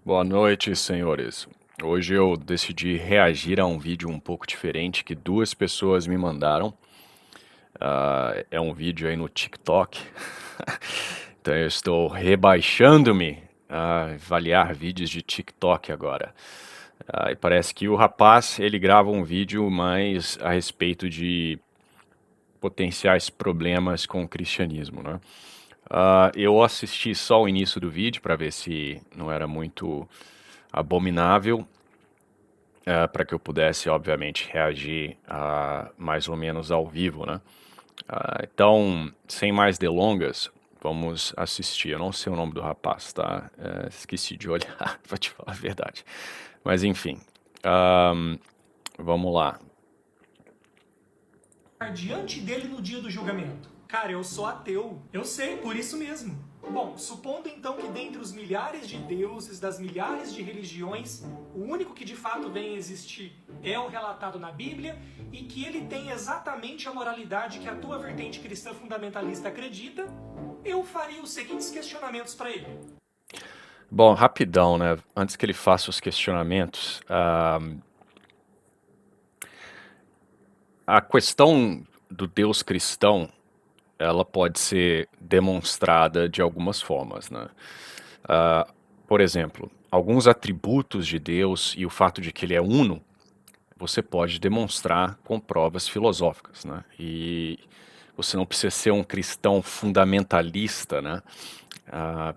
Boa noite, senhores. Hoje eu decidi reagir a um vídeo um pouco diferente que duas pessoas me mandaram. É um vídeo aí no TikTok. Então eu estou rebaixando-me a avaliar vídeos de TikTok agora. E parece que o rapaz, ele grava um vídeo mais a respeito de potenciais problemas com o cristianismo, né? Eu assisti só o início do vídeo para ver se não era muito abominável, para que eu pudesse, obviamente, reagir mais ou menos ao vivo, né? Então, sem mais delongas, vamos assistir. Eu não sei o nome do rapaz, tá? Esqueci de olhar, pra te falar a verdade. Mas enfim, vamos lá. Diante dele no dia do julgamento. Cara, eu sou ateu. Eu sei, por isso mesmo. Bom, supondo então que dentre os milhares de deuses, das milhares de religiões, o único que de fato vem a existir é o relatado na Bíblia e que ele tem exatamente a moralidade que a tua vertente cristã fundamentalista acredita, eu faria os seguintes questionamentos para ele. Bom, rapidão, né? Antes que ele faça os questionamentos, a questão do Deus cristão, ela pode ser demonstrada de algumas formas, né? Por exemplo, alguns atributos de Deus e o fato de que ele é uno, você pode demonstrar com provas filosóficas, né? E você não precisa ser um cristão fundamentalista, né,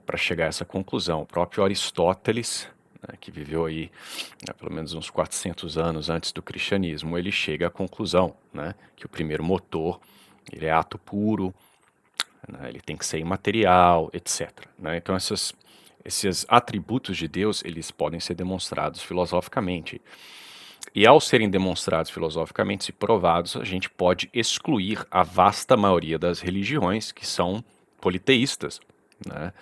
para chegar a essa conclusão. O próprio Aristóteles, né, que viveu aí pelo menos uns 400 anos antes do cristianismo, ele chega à conclusão, né, que o primeiro motor ele é ato puro, né, ele tem que ser imaterial, etc. Né? Então esses atributos de Deus eles podem ser demonstrados filosoficamente. E ao serem demonstrados filosoficamente e provados, a gente pode excluir a vasta maioria das religiões que são politeístas, né?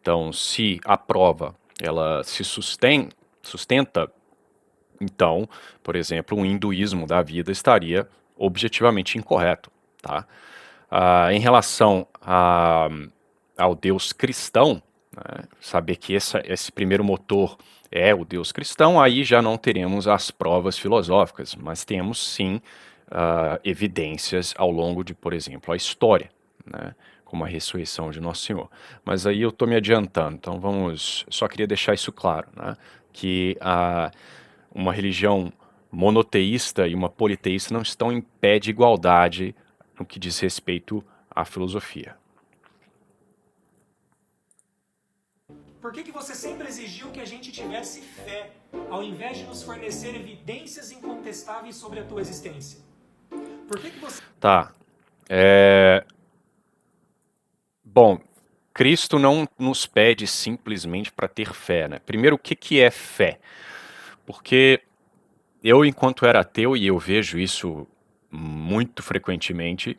Então, se a prova ela se sustenta, então, por exemplo, o hinduísmo da vida estaria objetivamente incorreto, tá? Em relação ao Deus cristão, né, saber que esse primeiro motor é o Deus cristão, aí já não teremos as provas filosóficas, mas temos sim evidências ao longo de, por exemplo, a história, né, como a ressurreição de Nosso Senhor. Mas aí eu estou me adiantando, então só queria deixar isso claro, né, que uma religião monoteísta e uma politeísta não estão em pé de igualdade no que diz respeito à filosofia. Por que você sempre exigiu que a gente tivesse fé, ao invés de nos fornecer evidências incontestáveis sobre a tua existência? Por que você... Tá. Bom, Cristo não nos pede simplesmente para ter fé, né? Primeiro, o que que é fé? Porque eu, enquanto era ateu, e eu vejo isso muito frequentemente,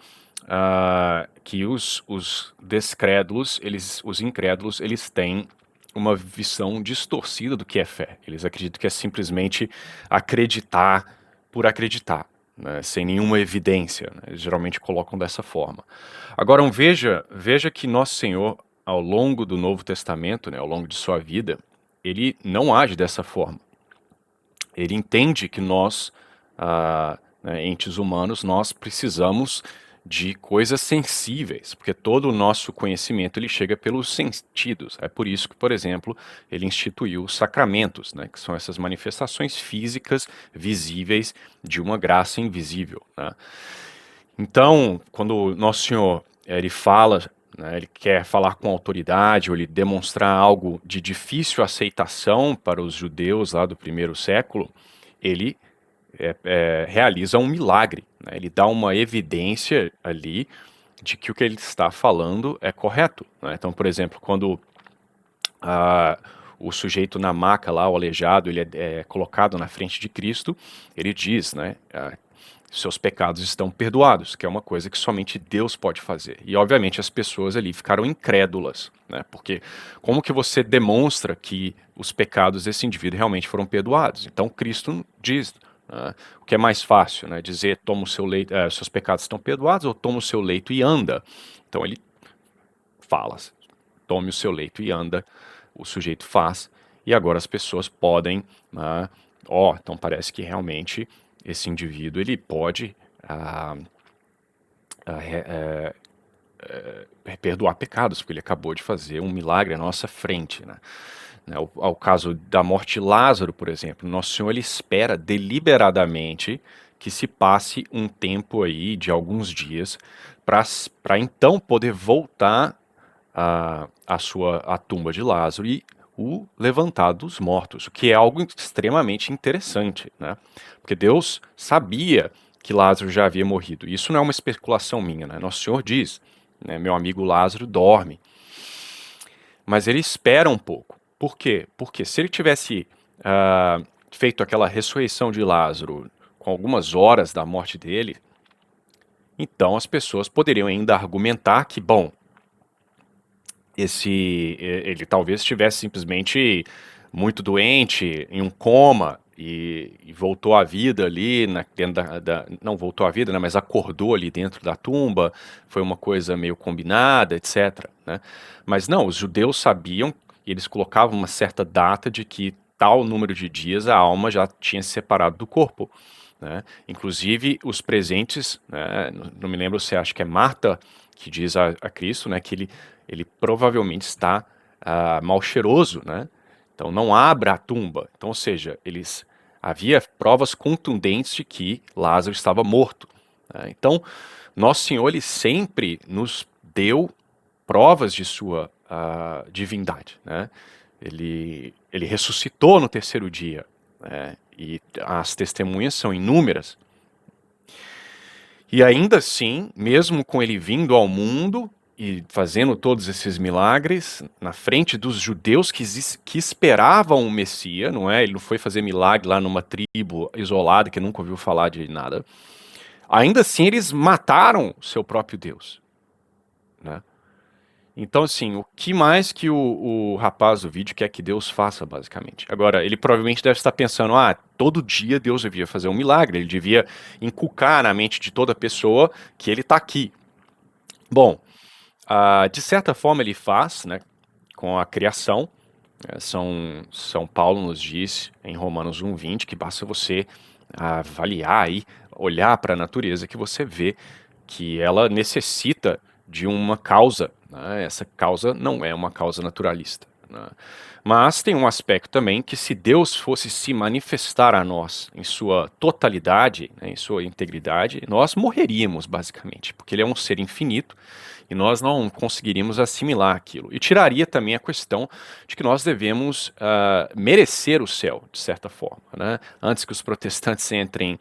que os descrédulos, os incrédulos, eles têm uma visão distorcida do que é fé. Eles acreditam que é simplesmente acreditar por acreditar, né, sem nenhuma evidência, né? Eles geralmente colocam dessa forma. Agora, veja que Nosso Senhor, ao longo do Novo Testamento, né, ao longo de sua vida, ele não age dessa forma. Ele entende que nós, né, entes humanos, nós precisamos de coisas sensíveis, porque todo o nosso conhecimento ele chega pelos sentidos. É por isso que, por exemplo, ele instituiu os sacramentos, né, que são essas manifestações físicas visíveis de uma graça invisível, né? Então, quando Nosso Senhor ele fala, né, ele quer falar com autoridade, ou ele demonstrar algo de difícil aceitação para os judeus lá do primeiro século, ele realiza um milagre, né? Ele dá uma evidência ali de que o que ele está falando é correto, né? Então, por exemplo, quando o sujeito na maca lá, o aleijado, ele é colocado na frente de Cristo, ele diz, né, seus pecados estão perdoados, que é uma coisa que somente Deus pode fazer. E obviamente as pessoas ali ficaram incrédulas, né? Porque como que você demonstra que os pecados desse indivíduo realmente foram perdoados? Então Cristo diz, né, o que é mais fácil, né? Dizer toma o seu leito, seus pecados estão perdoados, ou toma o seu leito e anda. Então ele fala, tome o seu leito e anda, o sujeito faz, e agora as pessoas podem, né, então parece que realmente esse indivíduo ele pode perdoar pecados, porque ele acabou de fazer um milagre à nossa frente, né? Ao caso da morte de Lázaro, por exemplo, Nosso Senhor ele espera deliberadamente que se passe um tempo aí de alguns dias para então poder voltar à tumba de Lázaro e o levantar dos mortos, o que é algo extremamente interessante, né? Porque Deus sabia que Lázaro já havia morrido. Isso não é uma especulação minha, né? Nosso Senhor diz, né, meu amigo Lázaro dorme. Mas ele espera um pouco. Por quê? Porque se ele tivesse feito aquela ressurreição de Lázaro com algumas horas da morte dele, então as pessoas poderiam ainda argumentar que, bom, ele talvez estivesse simplesmente muito doente, em um coma, e voltou à vida ali, dentro não voltou à vida, né, mas acordou ali dentro da tumba, foi uma coisa meio combinada, etc. Né? Mas não, os judeus sabiam, e eles colocavam uma certa data de que tal número de dias a alma já tinha se separado do corpo. Né? Inclusive os presentes, né, não me lembro se acho que é Marta que diz a Cristo, né, que ele provavelmente está mal cheiroso, né? Então não abra a tumba. Então, ou seja, havia provas contundentes de que Lázaro estava morto. Né? Então, Nosso Senhor ele sempre nos deu provas de sua divindade. Né? Ele ressuscitou no terceiro dia, né? E as testemunhas são inúmeras. E ainda assim, mesmo com ele vindo ao mundo e fazendo todos esses milagres na frente dos judeus que esperavam o Messias, não é? Ele não foi fazer milagre lá numa tribo isolada que nunca ouviu falar de nada. Ainda assim, eles mataram seu próprio Deus, né? Então, assim, o que mais que o rapaz do vídeo quer que Deus faça, basicamente? Agora, ele provavelmente deve estar pensando, todo dia Deus devia fazer um milagre, ele devia inculcar na mente de toda pessoa que ele está aqui. Bom, de certa forma ele faz, né, com a criação. São Paulo nos diz em Romanos 1:20 que basta você avaliar aí, olhar para a natureza que você vê que ela necessita de uma causa. Né? Essa causa não é uma causa naturalista. Né? Mas tem um aspecto também que se Deus fosse se manifestar a nós em sua totalidade, né, em sua integridade, nós morreríamos basicamente, porque ele é um ser infinito e nós não conseguiríamos assimilar aquilo. E tiraria também a questão de que nós devemos merecer o céu, de certa forma. Né? Antes que os protestantes entrem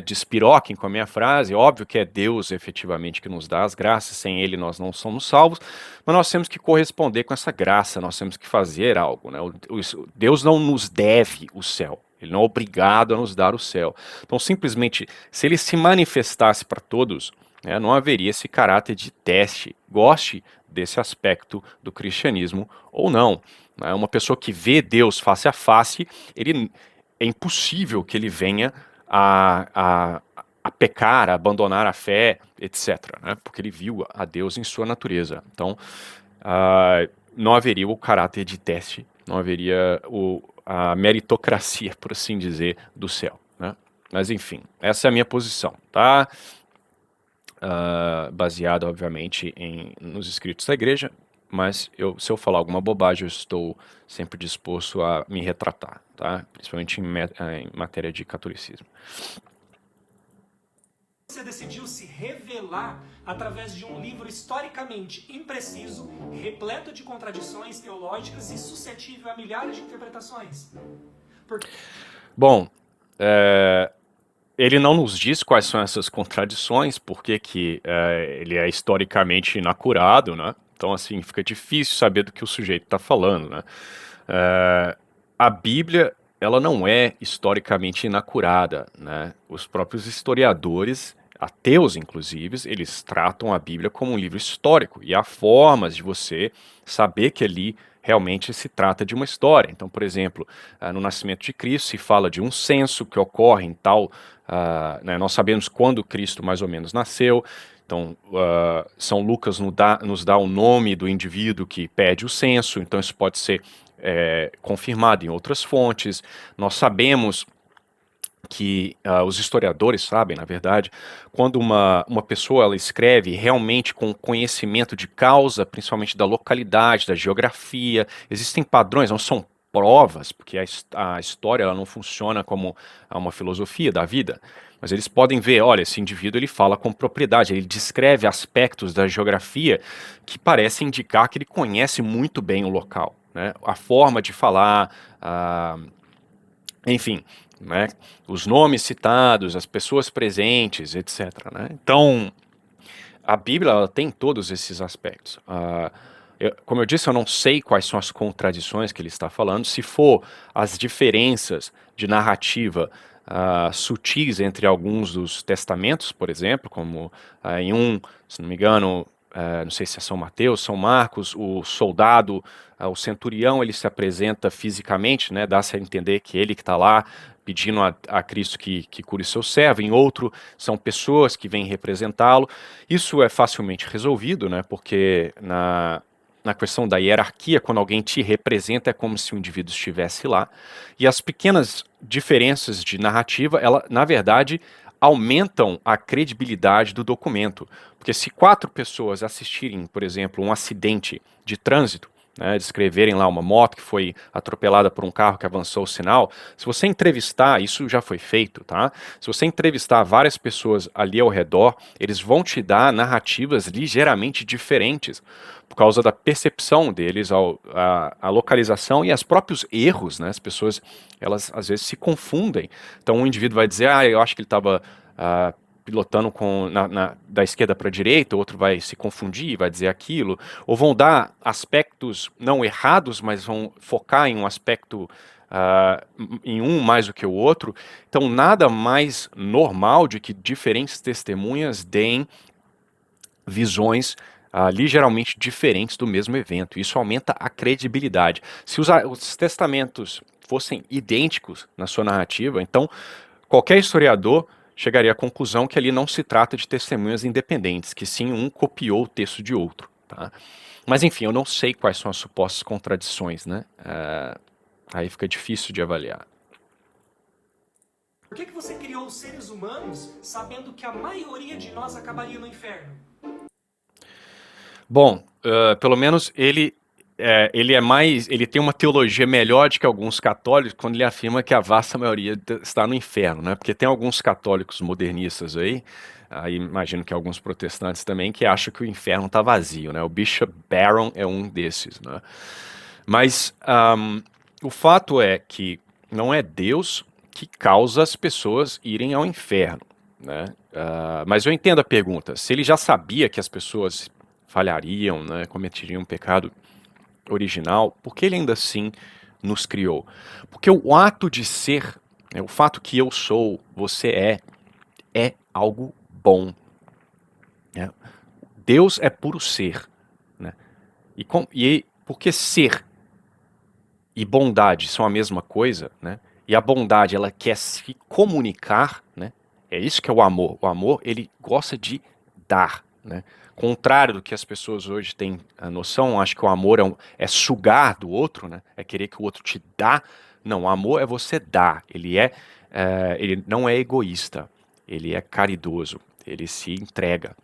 despiroquem com a minha frase, óbvio que é Deus efetivamente que nos dá as graças, sem Ele nós não somos salvos, mas nós temos que corresponder com essa graça, nós temos que fazer algo. Né? Deus não nos deve o céu, Ele não é obrigado a nos dar o céu. Então simplesmente, se Ele se manifestasse para todos, não haveria esse caráter de teste, goste desse aspecto do cristianismo ou não. Né? Uma pessoa que vê Deus face a face, é impossível que ele venha a pecar, a abandonar a fé, etc. Né? Porque ele viu a Deus em sua natureza. Então, não haveria o caráter de teste, não haveria a meritocracia, por assim dizer, do céu. Né? Mas, enfim, essa é a minha posição, tá? Baseada, obviamente, nos escritos da igreja, mas se eu falar alguma bobagem, eu estou sempre disposto a me retratar, tá? Principalmente em matéria de catolicismo. Você decidiu se revelar através de um livro historicamente impreciso, repleto de contradições teológicas e suscetível a milhares de interpretações. Bom, ele não nos diz quais são essas contradições, porque ele é historicamente inacurado, né? Então, assim, fica difícil saber do que o sujeito está falando, né? A Bíblia, ela não é historicamente inacurada, né? Os próprios historiadores, ateus inclusive, eles tratam a Bíblia como um livro histórico, e há formas de você saber que ali realmente se trata de uma história. Então, por exemplo, no nascimento de Cristo se fala de um censo que ocorre em tal... nós sabemos quando Cristo mais ou menos nasceu. Então, São Lucas nos dá o nome do indivíduo que pede o censo, então isso pode ser confirmado em outras fontes. Nós sabemos que os historiadores sabem, na verdade, quando uma pessoa ela escreve realmente com conhecimento de causa, principalmente da localidade, da geografia, existem padrões, não são provas, porque a história ela não funciona como uma filosofia da vida, mas eles podem ver, olha, esse indivíduo ele fala com propriedade, ele descreve aspectos da geografia que parecem indicar que ele conhece muito bem o local, né? A forma de falar, enfim, né, os nomes citados, as pessoas presentes, etc. Né? Então, a Bíblia ela tem todos esses aspectos. Como eu disse, eu não sei quais são as contradições que ele está falando. Se for as diferenças de narrativa sutis entre alguns dos testamentos, por exemplo, como em se não me engano, não sei se é São Mateus, São Marcos, o soldado, o centurião, ele se apresenta fisicamente, né, dá-se a entender que ele que está lá pedindo a Cristo que cure seu servo. Em outro, são pessoas que vêm representá-lo. Isso é facilmente resolvido, né, porque na questão da hierarquia, quando alguém te representa, é como se o indivíduo estivesse lá. E as pequenas diferenças de narrativa, ela, na verdade, aumentam a credibilidade do documento. Porque se 4 pessoas assistirem, por exemplo, um acidente de trânsito, né, descreverem lá uma moto que foi atropelada por um carro que avançou o sinal, se você entrevistar, isso já foi feito, tá? Se você entrevistar várias pessoas ali ao redor, eles vão te dar narrativas ligeiramente diferentes, por causa da percepção deles, a localização e os próprios erros, né? As pessoas, elas às vezes se confundem. Então um indivíduo vai dizer, eu acho que ele estava pilotando da esquerda para a direita, o outro vai se confundir e vai dizer aquilo, ou vão dar aspectos não errados, mas vão focar em um aspecto, em um mais do que o outro. Então, nada mais normal de que diferentes testemunhas deem visões ligeiramente diferentes do mesmo evento. Isso aumenta a credibilidade. Se os testamentos fossem idênticos na sua narrativa, então qualquer historiador chegaria à conclusão que ali não se trata de testemunhas independentes, que sim um copiou o texto de outro. Tá? Mas enfim, eu não sei quais são as supostas contradições, né? Aí fica difícil de avaliar. Por que você criou os seres humanos sabendo que a maioria de nós acabaria no inferno? Bom, pelo menos ele tem uma teologia melhor do que alguns católicos quando ele afirma que a vasta maioria está no inferno, né? Porque tem alguns católicos modernistas aí imagino que alguns protestantes também, que acham que o inferno está vazio, né? O Bishop Barron é um desses, né? Mas o fato é que não é Deus que causa as pessoas irem ao inferno, né? Mas eu entendo a pergunta. Se ele já sabia que as pessoas falhariam, né, cometeriam um pecado original, por que ele ainda assim nos criou? Porque o ato de ser, né, o fato que eu sou, você é algo bom. Né? Deus é puro ser. Né? E porque ser e bondade são a mesma coisa, né? E a bondade ela quer se comunicar, né? É isso que é o amor. O amor ele gosta de dar, né? Contrário do que as pessoas hoje têm a noção, acho que o amor é sugar do outro, né? É querer que o outro te dá. Não, o amor é você dar. Ele não é egoísta. Ele é caridoso. Ele se entrega.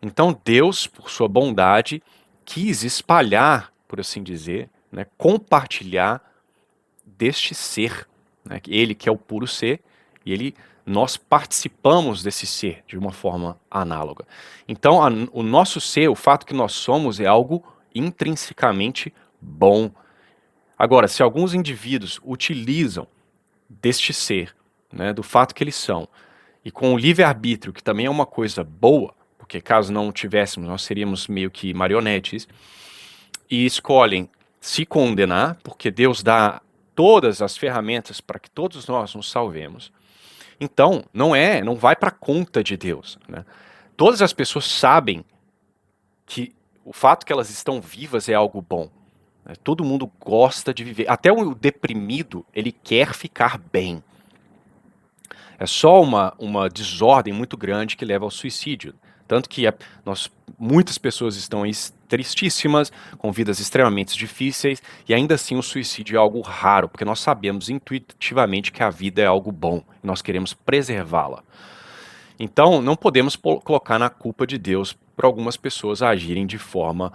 Então Deus, por sua bondade, quis espalhar, por assim dizer, né, compartilhar deste ser, né, ele que é o puro ser, e nós participamos desse ser de uma forma análoga. Então, o nosso ser, o fato que nós somos, é algo intrinsecamente bom. Agora, se alguns indivíduos utilizam deste ser, né, do fato que eles são, e com o livre-arbítrio, que também é uma coisa boa, porque caso não tivéssemos, nós seríamos meio que marionetes, e escolhem se condenar, porque Deus dá todas as ferramentas para que todos nós nos salvemos. Então, não vai para conta de Deus. Né? Todas as pessoas sabem que o fato que elas estão vivas é algo bom. Né? Todo mundo gosta de viver. Até o deprimido, ele quer ficar bem. É só uma desordem muito grande que leva ao suicídio. Tanto que muitas pessoas estão aí tristíssimas, com vidas extremamente difíceis, e ainda assim o suicídio é algo raro, porque nós sabemos intuitivamente que a vida é algo bom, e nós queremos preservá-la. Então, não podemos colocar na culpa de Deus para algumas pessoas agirem de forma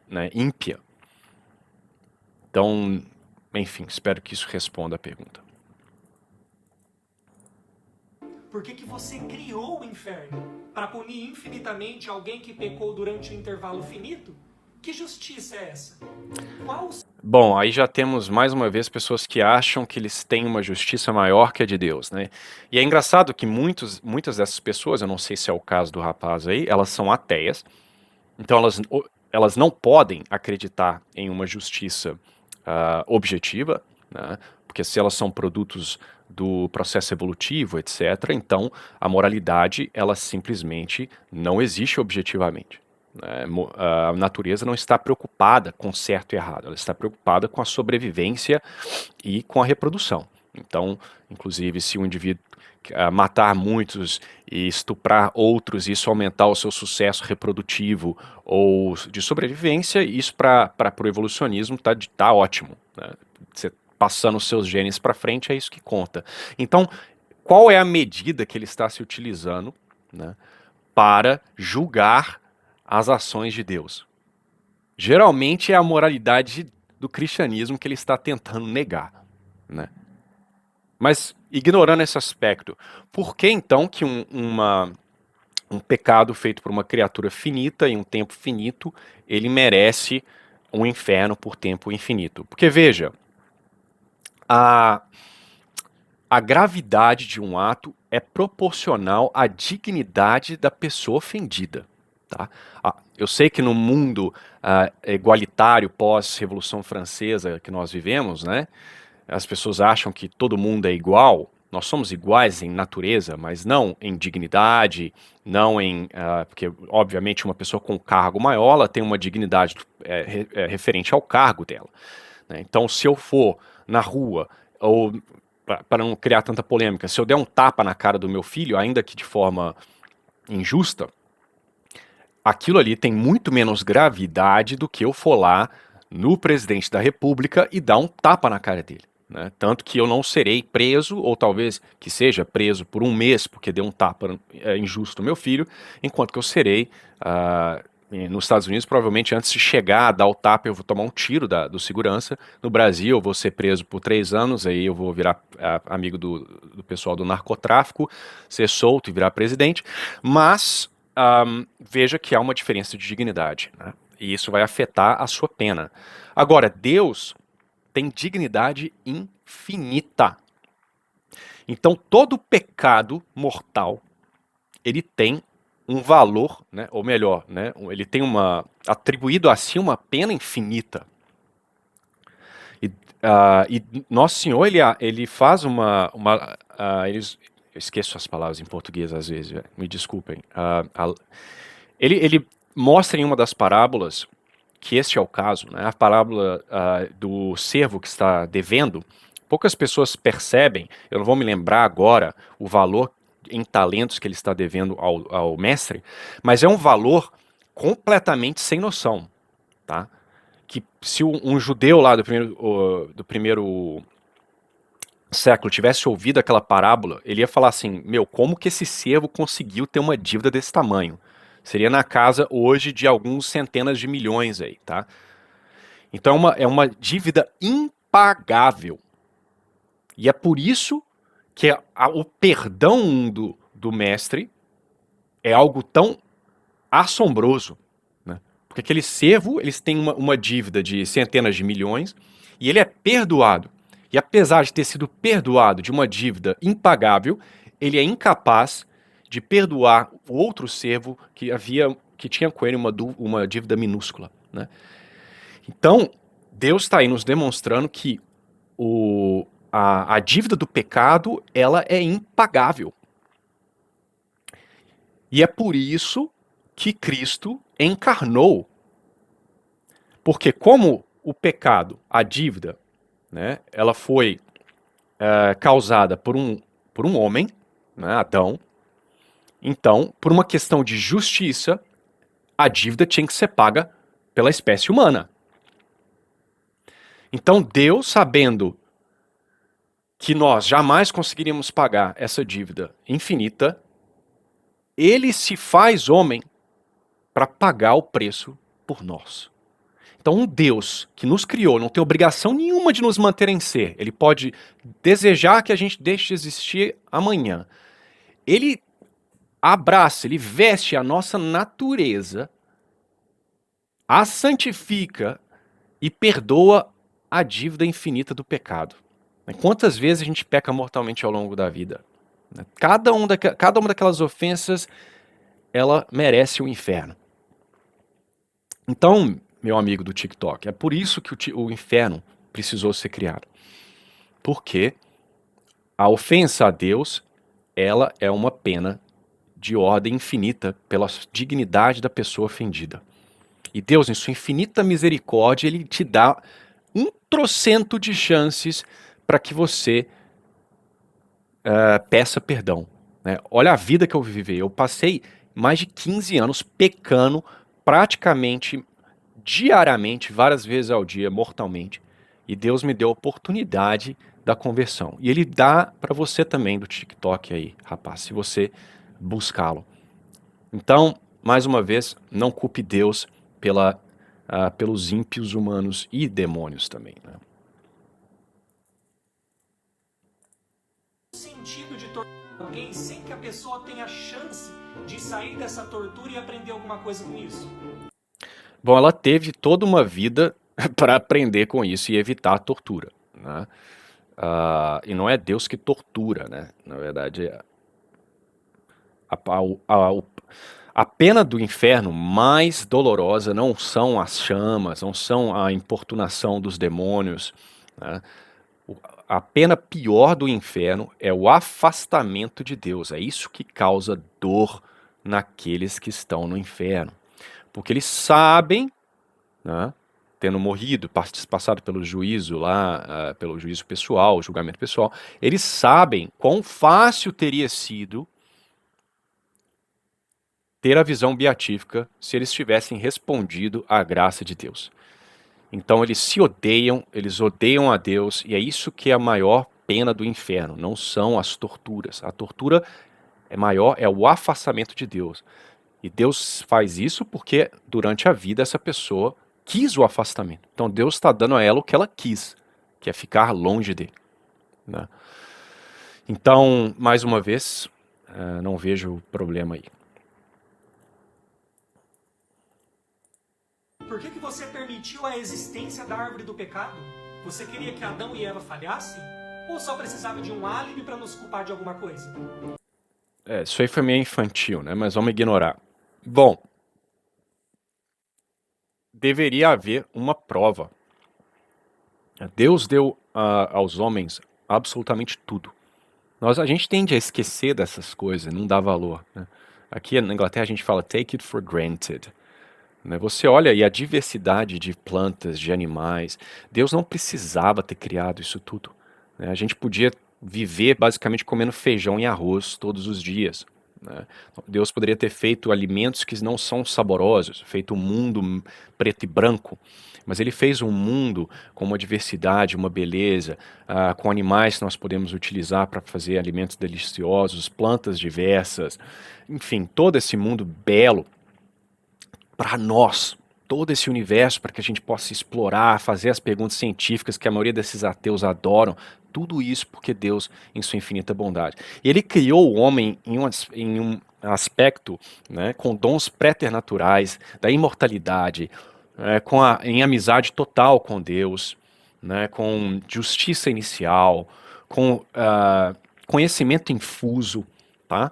né, ímpia. Então, enfim, espero que isso responda a pergunta. Por que você criou o inferno? Para punir infinitamente alguém que pecou durante um intervalo finito? Que justiça é essa? Qual... Bom, aí já temos mais uma vez pessoas que acham que eles têm uma justiça maior que a de Deus, né? E é engraçado que muitas dessas pessoas, eu não sei se é o caso do rapaz aí, elas são ateias, então elas não podem acreditar em uma justiça objetiva, né? Porque se elas são produtos do processo evolutivo, etc., então a moralidade ela simplesmente não existe objetivamente. A natureza não está preocupada com certo e errado, ela está preocupada com a sobrevivência e com a reprodução. Então, inclusive, se o indivíduo matar muitos e estuprar outros, isso aumentar o seu sucesso reprodutivo ou de sobrevivência, isso para o evolucionismo tá ótimo. Né? Você passando os seus genes para frente, é isso que conta. Então, qual é a medida que ele está se utilizando, né, para julgar as ações de Deus? Geralmente é a moralidade do cristianismo que ele está tentando negar, né? Mas, ignorando esse aspecto, por que então que um pecado feito por uma criatura finita em um tempo finito, ele merece um inferno por tempo infinito? Porque, veja, a gravidade de um ato é proporcional à dignidade da pessoa ofendida. Tá? Eu sei que no mundo igualitário pós-Revolução Francesa que nós vivemos, né, as pessoas acham que todo mundo é igual. Nós somos iguais em natureza, mas não em dignidade, não em... porque, obviamente, uma pessoa com cargo maior, ela tem uma dignidade referente ao cargo dela. Né? Então, se eu for na rua, ou para não criar tanta polêmica, se eu der um tapa na cara do meu filho, ainda que de forma injusta, aquilo ali tem muito menos gravidade do que eu for lá no presidente da República e dar um tapa na cara dele. Né? Tanto que eu não serei preso, ou talvez que seja preso por um mês, porque deu um tapa injusto no meu filho, enquanto que eu serei, nos Estados Unidos, provavelmente antes de chegar a dar o tapa, eu vou tomar um tiro do segurança. No Brasil, eu vou ser preso por 3 anos, aí eu vou virar amigo do pessoal do narcotráfico, ser solto e virar presidente. Mas veja que há uma diferença de dignidade, né? E isso vai afetar a sua pena. Agora, Deus tem dignidade infinita. Então, todo pecado mortal, ele tem um valor, né, ou melhor, né, ele tem atribuído a si uma pena infinita. E Nosso Senhor, ele faz eu esqueço as palavras em português às vezes, me desculpem. Ele mostra em uma das parábolas que este é o caso, né, a parábola do servo que está devendo. Poucas pessoas percebem, eu não vou me lembrar agora o valor em talentos que ele está devendo ao mestre, mas é um valor completamente sem noção, tá? Que se um judeu lá do primeiro século tivesse ouvido aquela parábola, ele ia falar assim, como que esse servo conseguiu ter uma dívida desse tamanho? Seria na casa hoje de alguns centenas de milhões aí, tá? Então é uma dívida impagável. E é por isso que o perdão do mestre é algo tão assombroso, né? Porque aquele servo, eles têm uma dívida de centenas de milhões e ele é perdoado. E apesar de ter sido perdoado de uma dívida impagável, ele é incapaz de perdoar o outro servo que tinha com ele uma dívida minúscula, né? Então, Deus está aí nos demonstrando que a dívida do pecado, ela é impagável. E é por isso que Cristo encarnou. Porque como o pecado, a dívida, né, ela foi causada por um homem, né, Adão, Então, por uma questão de justiça, a dívida tinha que ser paga pela espécie humana. Então, Deus, sabendo que nós jamais conseguiríamos pagar essa dívida infinita, ele se faz homem para pagar o preço por nós. Então, um Deus que nos criou não tem obrigação nenhuma de nos manter em ser. Ele pode desejar que a gente deixe de existir amanhã. Ele abraça, ele veste a nossa natureza, a santifica e perdoa a dívida infinita do pecado. Quantas vezes a gente peca mortalmente ao longo da vida? Cada uma daquelas ofensas, ela merece o inferno. Então, meu amigo do TikTok, é por isso que o inferno precisou ser criado. Porque a ofensa a Deus, ela é uma pena de ordem infinita pela dignidade da pessoa ofendida. E Deus, em sua infinita misericórdia, ele te dá 1% de chances para que você peça perdão. Né? Olha a vida que eu vivi. Eu passei mais de 15 anos pecando praticamente diariamente, várias vezes ao dia, mortalmente. E Deus me deu a oportunidade da conversão. E ele dá para você também do TikTok aí, rapaz, se você buscá-lo. Então, mais uma vez, não culpe Deus pelos ímpios humanos e demônios também. Né? O sentido de torturar alguém sem que a pessoa tenha chance de sair dessa tortura e aprender alguma coisa com isso? Bom, ela teve toda uma vida para aprender com isso e evitar a tortura. Né? E não é Deus que tortura, né? Na verdade, a pena do inferno mais dolorosa não são as chamas, não são a importunação dos demônios. Né? A pena pior do inferno é o afastamento de Deus. É isso que causa dor naqueles que estão no inferno. Porque eles sabem, né, tendo morrido, passado pelo juízo lá, pelo juízo pessoal, julgamento pessoal, eles sabem quão fácil teria sido ter a visão beatífica se eles tivessem respondido à graça de Deus. Então eles se odeiam, eles odeiam a Deus, e é isso que é a maior pena do inferno, não são as torturas. A tortura maior é o afastamento de Deus. E Deus faz isso porque durante a vida essa pessoa quis o afastamento. Então Deus está dando a ela o que ela quis, que é ficar longe dele. Né? Então, mais uma vez, não vejo problema aí. Por que você permitiu a existência da árvore do pecado? Você queria que Adão e Eva falhassem? Ou só precisava de um álibi para nos culpar de alguma coisa? Isso aí foi meio infantil, né? Mas vamos ignorar. Bom, deveria haver uma prova. Deus deu aos homens absolutamente tudo. A gente tende a esquecer dessas coisas, não dá valor. Né? Aqui na Inglaterra a gente fala take it for granted. Né? Você olha aí a diversidade de plantas, de animais. Deus não precisava ter criado isso tudo. Né? A gente podia viver basicamente comendo feijão e arroz todos os dias. Né? Deus poderia ter feito alimentos que não são saborosos, feito um mundo preto e branco, mas ele fez um mundo com uma diversidade, uma beleza, com animais que nós podemos utilizar para fazer alimentos deliciosos, plantas diversas, enfim, todo esse mundo belo para nós, todo esse universo para que a gente possa explorar, fazer as perguntas científicas que a maioria desses ateus adoram, tudo isso porque Deus, em sua infinita bondade. E ele criou o homem em um aspecto, né, com dons preternaturais, da imortalidade, em amizade total com Deus, né, com justiça inicial, com conhecimento infuso, tá?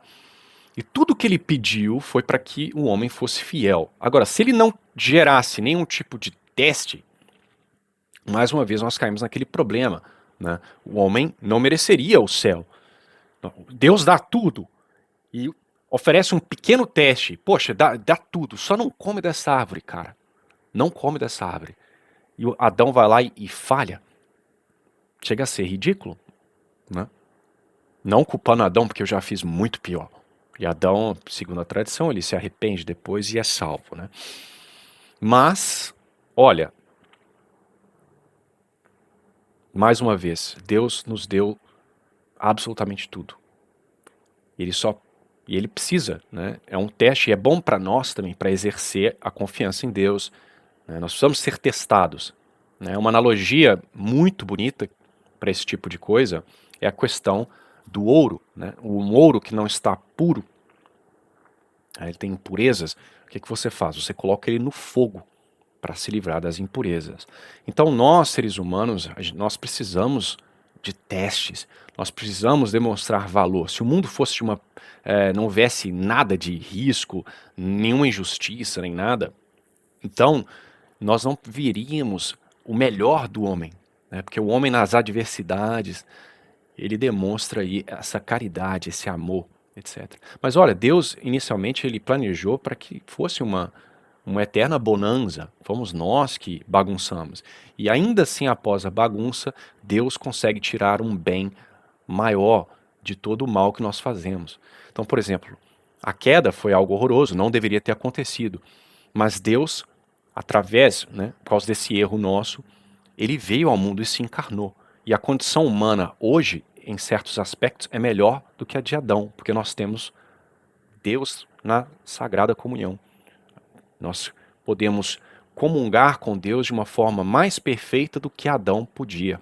E tudo que ele pediu foi para que o homem fosse fiel. Agora, se ele não gerasse nenhum tipo de teste, mais uma vez nós caímos naquele problema. Né? O homem não mereceria o céu. Deus dá tudo e oferece um pequeno teste. Poxa, dá tudo, só não come dessa árvore, cara. Não come dessa árvore. E o Adão vai lá e falha. Chega a ser ridículo. Né? Não culpando Adão, porque eu já fiz muito pior. E Adão, segundo a tradição, ele se arrepende depois e é salvo, né? Mas, olha, mais uma vez, Deus nos deu absolutamente tudo. Ele só e ele precisa, né? É um teste e é bom para nós também, para exercer a confiança em Deus, né? Nós precisamos ser testados, né? Uma analogia muito bonita para esse tipo de coisa é a questão do ouro, né? Um ouro que não está puro, ele tem impurezas. O que você faz? Você coloca ele no fogo para se livrar das impurezas. Então nós, seres humanos, nós precisamos de testes, nós precisamos demonstrar valor. Se o mundo fosse não houvesse nada de risco, nenhuma injustiça, nem nada, então nós não veríamos o melhor do homem, né? Porque o homem nas adversidades, ele demonstra aí essa caridade, esse amor, etc. Mas olha, Deus inicialmente ele planejou para que fosse uma eterna bonança. Fomos nós que bagunçamos. E ainda assim, após a bagunça, Deus consegue tirar um bem maior de todo o mal que nós fazemos. Então, por exemplo, a queda foi algo horroroso, não deveria ter acontecido. Mas Deus, através, né, por causa desse erro nosso, ele veio ao mundo e se encarnou. E a condição humana hoje, em certos aspectos, é melhor do que a de Adão, porque nós temos Deus na sagrada comunhão. Nós podemos comungar com Deus de uma forma mais perfeita do que Adão podia,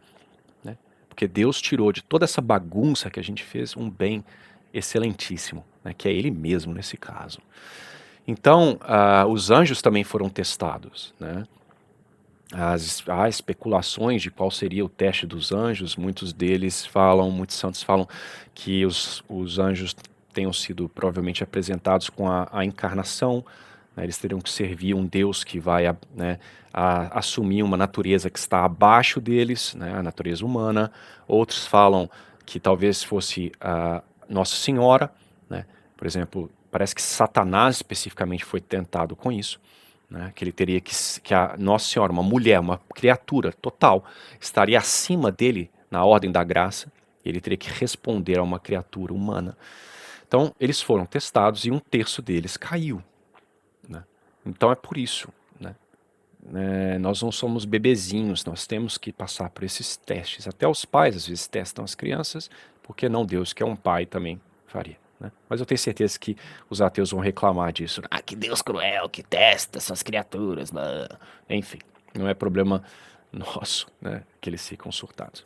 né? Porque Deus tirou de toda essa bagunça que a gente fez um bem excelentíssimo, né? Que é Ele mesmo nesse caso. Então, os anjos também foram testados, né? Há especulações de qual seria o teste dos anjos. Muitos santos falam que os anjos tenham sido provavelmente apresentados com a encarnação, né? Eles teriam que servir um Deus que vai, né, assumir uma natureza que está abaixo deles, né, a natureza humana. Outros falam que talvez fosse a Nossa Senhora, né? Por exemplo, parece que Satanás especificamente foi tentado com isso, né? Que ele teria que a Nossa Senhora, uma mulher, uma criatura total, estaria acima dele na ordem da graça, e ele teria que responder a uma criatura humana. Então, eles foram testados e um terço deles caiu, né? Então é por isso, né? Nós não somos bebezinhos, nós temos que passar por esses testes. Até os pais às vezes testam as crianças, porque não Deus, que é um pai, também faria, né? Mas eu tenho certeza que os ateus vão reclamar disso. Ah, que Deus cruel, que testa essas criaturas, mano. Enfim, não é problema nosso, né, que eles ficam surtados.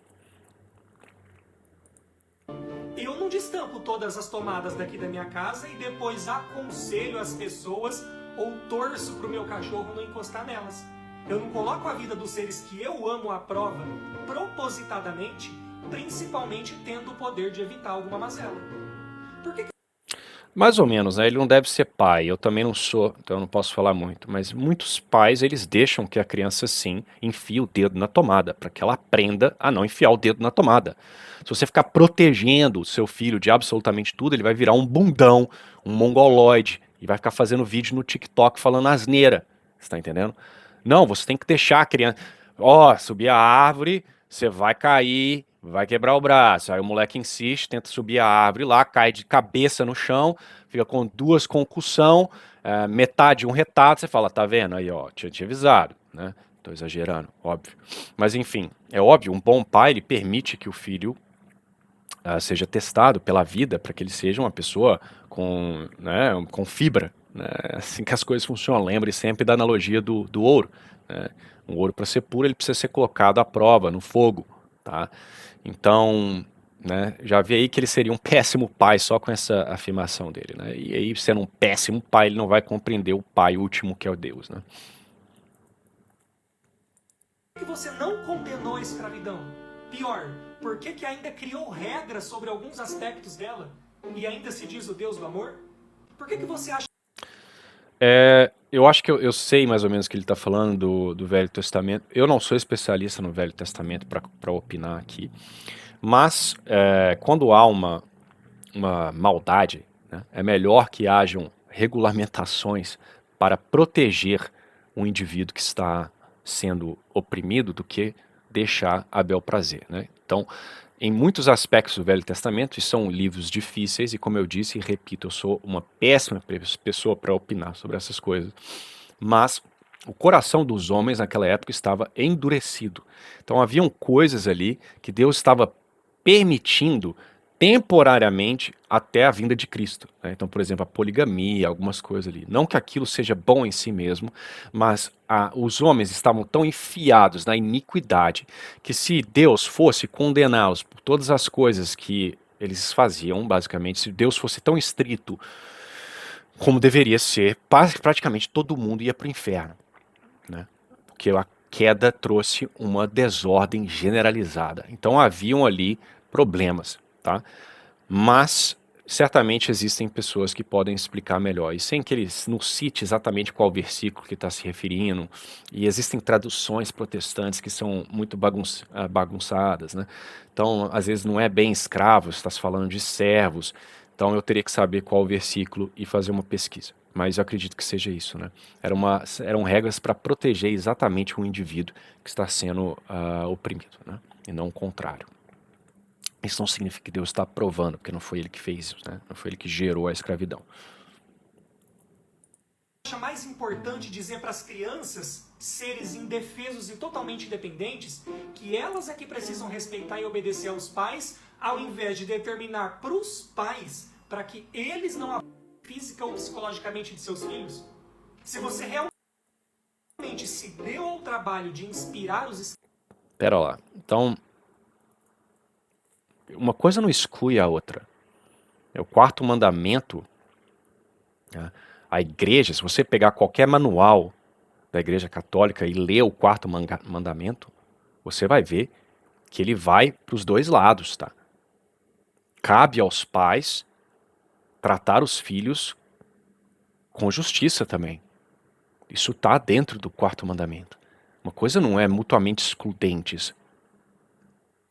Eu não destampo todas as tomadas daqui da minha casa e depois aconselho as pessoas ou torço pro meu cachorro não encostar nelas. Eu não coloco a vida dos seres que eu amo à prova propositadamente, principalmente tendo o poder de evitar alguma mazela. Por que Mais ou menos, né? Ele não deve ser pai. Eu também não sou, então eu não posso falar muito. Mas muitos pais, eles deixam que a criança, sim, enfie o dedo na tomada, para que ela aprenda a não enfiar o dedo na tomada. Se você ficar protegendo o seu filho de absolutamente tudo, ele vai virar um bundão, um mongoloide, e vai ficar fazendo vídeo no TikTok falando asneira. Você tá entendendo? Não, você tem que deixar a criança. Ó, subir a árvore, você vai cair, vai quebrar o braço. Aí o moleque insiste, tenta subir a árvore lá, cai de cabeça no chão, fica com 2 concussão, metade um retardo. Você fala, tá vendo? Aí, ó, tinha te avisado, né? Tô exagerando, óbvio. Mas enfim, é óbvio, um bom pai, ele permite que o filho seja testado pela vida, para que ele seja uma pessoa com, né, com fibra, né? Assim que as coisas funcionam. Lembre sempre da analogia do ouro, né? Um ouro, para ser puro, ele precisa ser colocado à prova, no fogo, tá? Então, né, já vi aí que ele seria um péssimo pai só com essa afirmação dele, né? E aí, sendo um péssimo pai, ele não vai compreender o pai último, que é o Deus, né? você não condenou a escravidão? Pior, por que ainda criou regras sobre alguns aspectos dela e ainda se diz o Deus do amor? Por que você acha Eu acho que eu sei mais ou menos o que ele está falando do Velho Testamento. Eu não sou especialista no Velho Testamento para opinar aqui, mas quando há uma maldade, né, é melhor que hajam regulamentações para proteger um indivíduo que está sendo oprimido do que deixar a bel prazer, né? Então, em muitos aspectos do Velho Testamento, e são livros difíceis, e como eu disse e repito, eu sou uma péssima pessoa para opinar sobre essas coisas, mas o coração dos homens naquela época estava endurecido. Então haviam coisas ali que Deus estava permitindo temporariamente até a vinda de Cristo, né? Então, por exemplo, a poligamia, algumas coisas ali. Não que aquilo seja bom em si mesmo, mas os homens estavam tão enfiados na iniquidade que se Deus fosse condená-los por todas as coisas que eles faziam, basicamente, se Deus fosse tão estrito como deveria ser, praticamente todo mundo ia para o inferno, né? Porque a queda trouxe uma desordem generalizada. Então haviam ali problemas, tá? Mas certamente existem pessoas que podem explicar melhor. E sem que eles não cite exatamente qual versículo que está se referindo, e existem traduções protestantes que são muito bagunçadas, né? Então, às vezes não é bem escravos, está se falando de servos. Então eu teria que saber qual versículo e fazer uma pesquisa. Mas eu acredito que seja isso, né? Eram regras para proteger exatamente o indivíduo que está sendo oprimido, né? E não o contrário. Isso não significa que Deus está aprovando, porque não foi ele que fez isso, né? Não foi ele que gerou a escravidão. Acha mais importante dizer para as crianças, seres indefesos e totalmente independentes, que elas é que precisam respeitar e obedecer aos pais, ao invés de determinar para os pais para que eles não abusem física ou psicologicamente de seus filhos? Se você realmente se deu ao trabalho de inspirar os... Pera lá. Então, uma coisa não exclui a outra. É o quarto mandamento. Né? A igreja, se você pegar qualquer manual da Igreja Católica e ler o quarto mandamento, você vai ver que ele vai para os dois lados, tá? Cabe aos pais tratar os filhos com justiça também. Isso está dentro do quarto mandamento. Uma coisa não é mutuamente excludentes.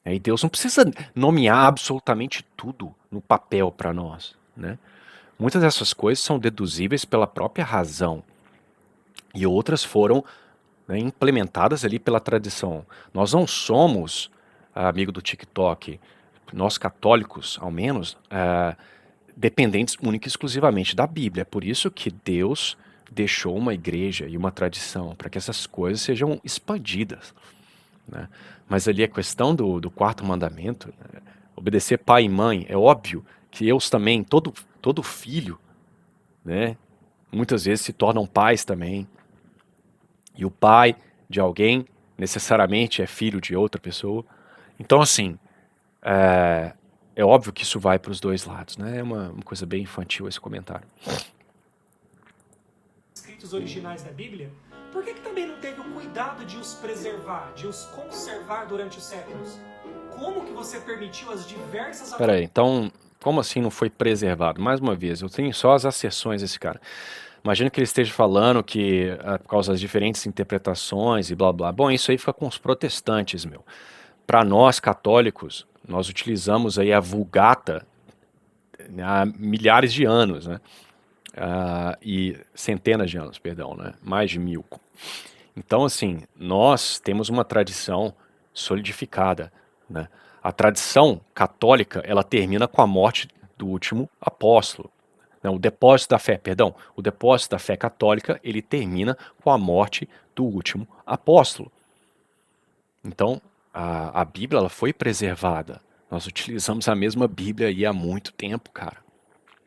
E Deus não precisa nomear absolutamente tudo no papel para nós, né? Muitas dessas coisas são deduzíveis pela própria razão e outras foram, né, implementadas ali pela tradição. Nós não somos, amigo do TikTok, nós católicos, ao menos, dependentes única e exclusivamente da Bíblia. É por isso que Deus deixou uma igreja e uma tradição, para que essas coisas sejam expandidas, né? Mas ali a questão do quarto mandamento, né, obedecer pai e mãe, é óbvio que eles também, todo filho, né, muitas vezes se tornam pais também. E o pai de alguém necessariamente é filho de outra pessoa. Então, assim, é óbvio que isso vai para os dois lados, né? É uma coisa bem infantil esse comentário. Escritos originais da Bíblia, por que também não teve o cuidado de os preservar, de os conservar durante os séculos? Como que você permitiu as diversas... Peraí, então, como assim não foi preservado? Mais uma vez, eu tenho só as acessões desse cara. Imagina que ele esteja falando que por causa das diferentes interpretações e blá blá. Bom, isso aí fica com os protestantes, meu. Para nós católicos, nós utilizamos aí a Vulgata há milhares de anos, né? E centenas de anos, perdão, né? Mais de 1000. Então, assim, nós temos uma tradição solidificada, né? A tradição católica, ela termina com a morte do último apóstolo. Não, o depósito da fé, perdão, o depósito da fé católica, ele termina com a morte do último apóstolo. Então, a Bíblia, ela foi preservada. Nós utilizamos a mesma Bíblia aí há muito tempo, cara.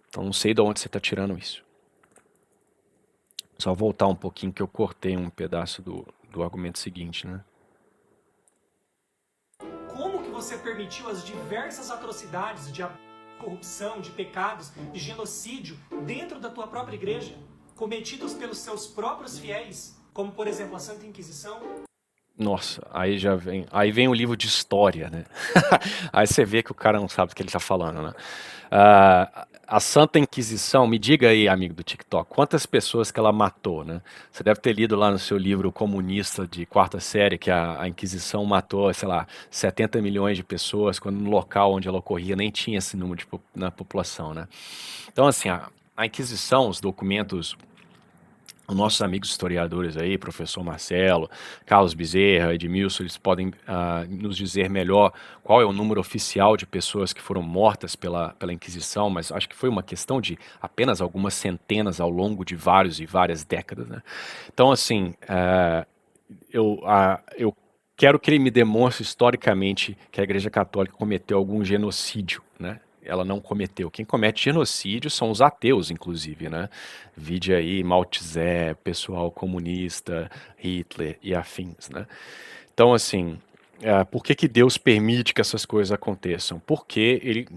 Então, não sei de onde você está tirando isso. Só voltar um pouquinho que eu cortei um pedaço do argumento seguinte, né? Como que você permitiu as diversas atrocidades de corrupção, de pecados, de genocídio dentro da tua própria igreja, cometidos pelos seus próprios fiéis, como por exemplo a Santa Inquisição? Nossa, aí vem o livro de história, né? Aí você vê que o cara não sabe o que ele tá falando, né? A Santa Inquisição, me diga aí, amigo do TikTok, quantas pessoas que ela matou, né? Você deve ter lido lá no seu livro comunista de quarta série que a Inquisição matou, sei lá, 70 milhões de pessoas, quando no local onde ela ocorria nem tinha esse número na população, né? Então, assim, a Inquisição, os documentos os nossos amigos historiadores aí, professor Marcelo, Carlos Bezerra, Edmilson, eles podem nos dizer melhor qual é o número oficial de pessoas que foram mortas pela Inquisição, mas acho que foi uma questão de apenas algumas centenas ao longo de vários e várias décadas, né? Então, assim, eu quero que ele me demonstre historicamente que a Igreja Católica cometeu algum genocídio, né? Ela não cometeu. Quem comete genocídio são os ateus, inclusive, né? Vide aí Mao Tse, pessoal comunista, Hitler e afins, né? Então, assim, por que que Deus permite que essas coisas aconteçam? Porque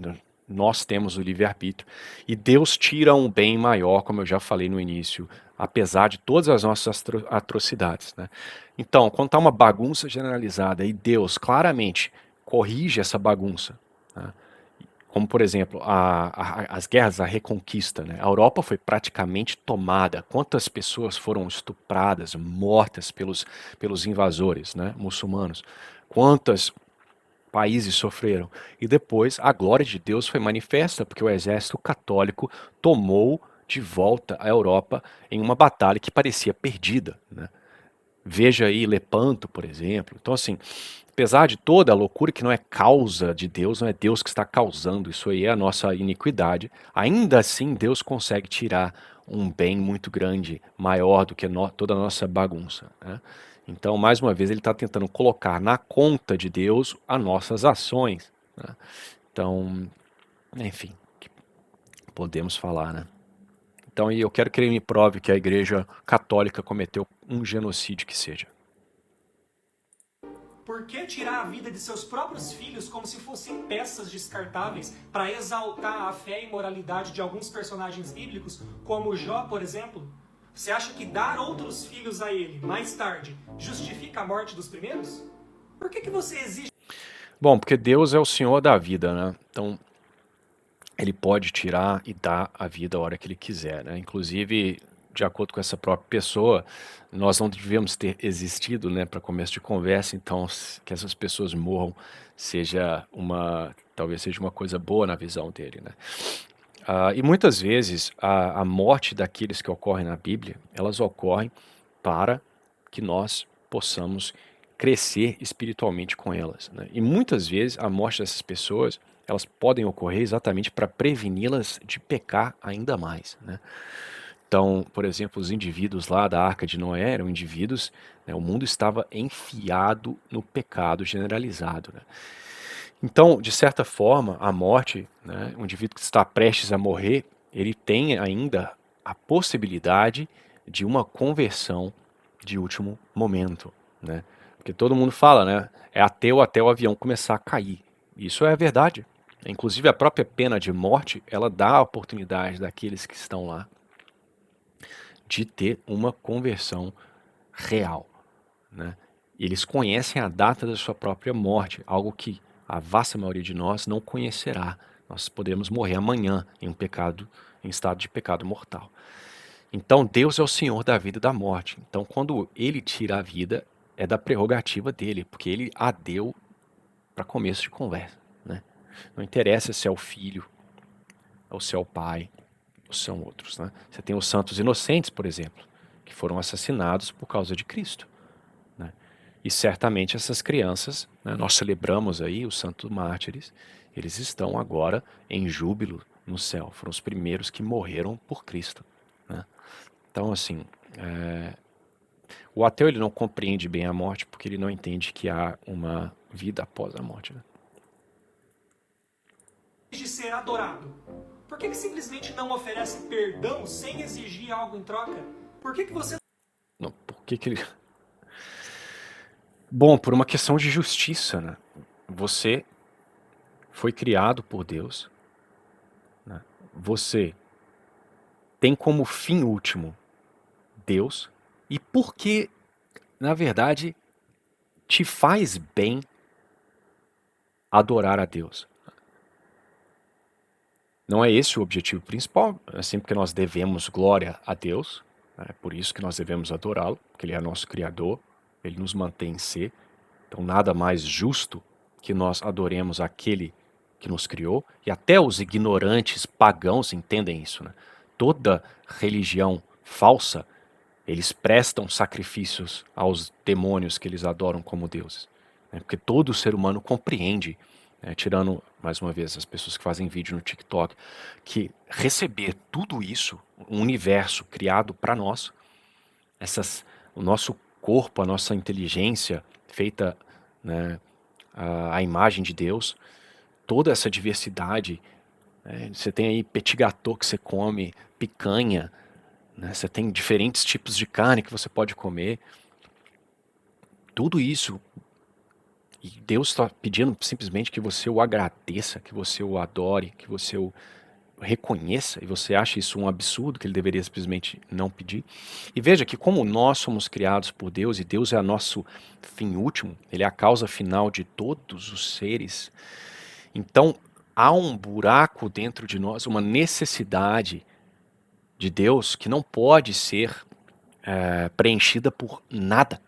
nós temos o livre-arbítrio e Deus tira um bem maior, como eu já falei no início, apesar de todas as nossas atrocidades, né? Então, quando está uma bagunça generalizada e Deus claramente corrige essa bagunça, né? Como, por exemplo, as guerras, a Reconquista, né? A Europa foi praticamente tomada. Quantas pessoas foram estupradas, mortas pelos invasores, né, muçulmanos? Quantos países sofreram? E depois a glória de Deus foi manifesta, porque o exército católico tomou de volta a Europa em uma batalha que parecia perdida, né? Veja aí Lepanto, por exemplo. Então, assim, apesar de toda a loucura que não é causa de Deus, não é Deus que está causando, isso aí é a nossa iniquidade, ainda assim Deus consegue tirar um bem muito grande, maior do que toda a nossa bagunça, né? Então, mais uma vez, ele está tentando colocar na conta de Deus as nossas ações, né? Então, enfim, podemos falar, né? Então, e eu quero que ele me prove que a Igreja Católica cometeu um genocídio que seja. Por que tirar a vida de seus próprios filhos como se fossem peças descartáveis para exaltar a fé e moralidade de alguns personagens bíblicos, como Jó, por exemplo? Você acha que dar outros filhos a ele, mais tarde, justifica a morte dos primeiros? Por que você exige... Bom, porque Deus é o Senhor da vida, né? Então, ele pode tirar e dar a vida a hora que ele quiser, né? Inclusive, de acordo com essa própria pessoa, nós não devemos ter existido, né, para começo de conversa, então que essas pessoas morram talvez seja uma coisa boa na visão dele, né? E muitas vezes a morte daqueles que ocorrem na Bíblia, elas ocorrem para que nós possamos crescer espiritualmente com elas, né? E muitas vezes a morte dessas pessoas, elas podem ocorrer exatamente para preveni-las de pecar ainda mais, né? Então, por exemplo, os indivíduos lá da Arca de Noé eram indivíduos, né, o mundo estava enfiado no pecado generalizado, né? Então, de certa forma, a morte, né, um indivíduo que está prestes a morrer, ele tem ainda a possibilidade de uma conversão de último momento, né? Porque todo mundo fala, né, é ateu até o avião começar a cair. Isso é verdade. Inclusive a própria pena de morte, ela dá a oportunidade daqueles que estão lá de ter uma conversão real, né? Eles conhecem a data da sua própria morte, algo que a vasta maioria de nós não conhecerá. Nós podemos morrer amanhã em estado de pecado mortal. Então Deus é o Senhor da vida e da morte. Então quando Ele tira a vida, é da prerrogativa dele, porque Ele a deu para começo de conversa, né? Não interessa se é o filho, ou se é o pai, ou se são outros, né? Você tem os santos inocentes, por exemplo, que foram assassinados por causa de Cristo, né? E certamente essas crianças, né, nós celebramos aí os santos mártires, eles estão agora em júbilo no céu. Foram os primeiros que morreram por Cristo, né? Então, assim, o ateu ele não compreende bem a morte porque ele não entende que há uma vida após a morte, né? de ser adorado? Por que simplesmente não oferece perdão sem exigir algo em troca? Por que você... Não, por que que ele... Bom, por uma questão de justiça, né? Você foi criado por Deus, né? Você tem como fim último Deus, e porque, na verdade, te faz bem adorar a Deus. Não é esse o objetivo principal, é sempre que nós devemos glória a Deus, né? É por isso que nós devemos adorá-lo, porque Ele é nosso Criador, Ele nos mantém em ser. Então nada mais justo que nós adoremos aquele que nos criou, e até os ignorantes pagãos entendem isso, né? Toda religião falsa Eles prestam sacrifícios aos demônios que eles adoram como deuses, né? Porque todo ser humano compreende, né, tirando, mais uma vez, as pessoas que fazem vídeo no TikTok, que receber tudo isso, um universo criado para nós, o nosso corpo, a nossa inteligência feita, né, a imagem de Deus, toda essa diversidade, né, você tem aí petit gâteau que você come, picanha, né, você tem diferentes tipos de carne que você pode comer, tudo isso, e Deus está pedindo simplesmente que você o agradeça, que você o adore, que você o reconheça, e você acha isso um absurdo, que ele deveria simplesmente não pedir. E veja que como nós somos criados por Deus, e Deus é o nosso fim último, ele é a causa final de todos os seres, então há um buraco dentro de nós, uma necessidade de Deus que não pode ser preenchida por nada.